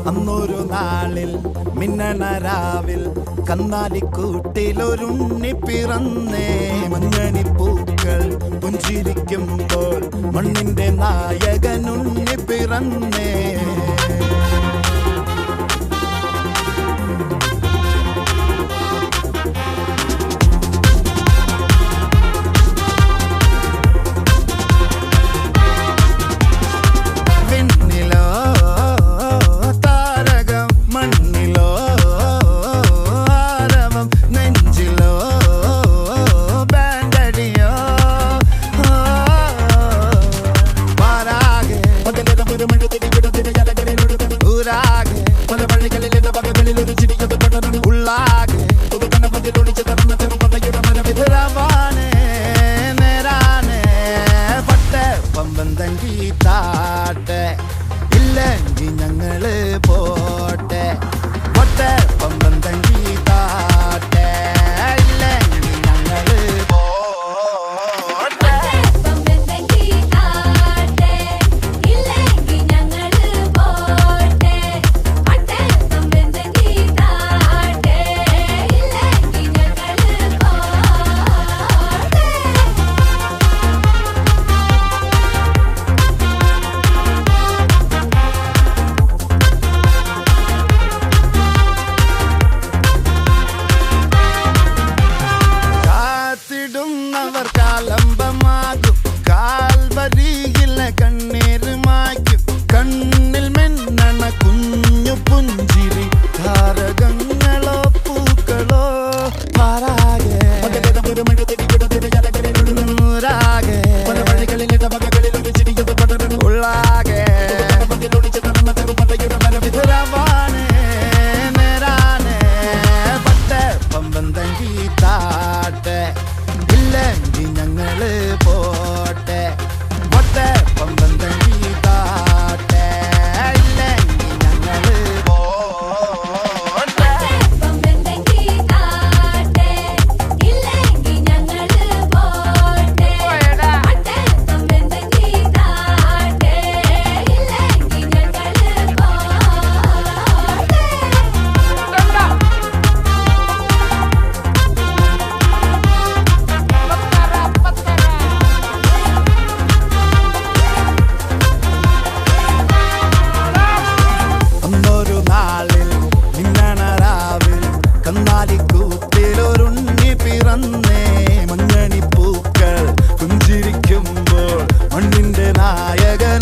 അന്നൊരു നാളിൽ മിന്നണ രാവിൽ കന്നാലിക്കൂട്ടിലൊരുണ്ണി പിറന്നേ. മഞ്ഞണിപ്പൂക്കൾ പുഞ്ചിരിക്കുമ്പോൾ മണ്ണിന്റെ നായകനുണ്ണി പിറന്നേ. ഇല്ലെങ്കിൽ ഞങ്ങള് പോട്ടെ പൊട്ടെ പമ്പം തങ്കി താട്ടെ. ഇല്ലെങ്കിൽ ഞങ്ങള് പോട്ടെ പമ്പം തങ്കി താട്ടെ. ഇല്ലെങ്കിൽ ഞങ്ങള് പോട്ടെ പൊട്ടെ പമ്പം തങ്കി താട്ടെ. ഇല്ലെങ്കിൽ ഞങ്ങള് പോട്ടെ. ർ കാലംബമാകും കാൽവരിയിലെ കണ്ണീര് മായ്ക്കും. കണ്ണിൽ മെന്നണ കുഞ്ഞു പുഞ്ചിരി താരകങ്ങളോ പൂക്കളോ പാരാകെ ഉള്ളാകെ രവാനെ നേരാനെ പട്ടെ പമ്പം തങ്കി താട്ടെ. ഇല്ലെങ്കിൽ ഞങ്ങള് പോട്ടെ പൊട്ടെ പമ്പം തങ്കി താട്ടെ. ഇല്ലെങ്കിൽ ഞങ്ങള് പോട്ടെ പമ്പം തങ്കി താട്ടെ. ഇല്ലെങ്കിൽ ഞങ്ങള് പോട്ടെ പൊട്ടെ പമ്പം തങ്കി താട്ടെ. ഇല്ലെങ്കിൽ ഞങ്ങള് പോട്ടെ. അന്നൊരു നാളിൽ മിന്നണ രാവിൽ കന്നാലിക്കൂട്ടിലൊരുണ്ണി പിറന്നേ. മഞ്ഞണിപ്പൂക്കൾ പുഞ്ചിരിക്കുമ്പോൾ മണ്ണിന്റെ നായകൻ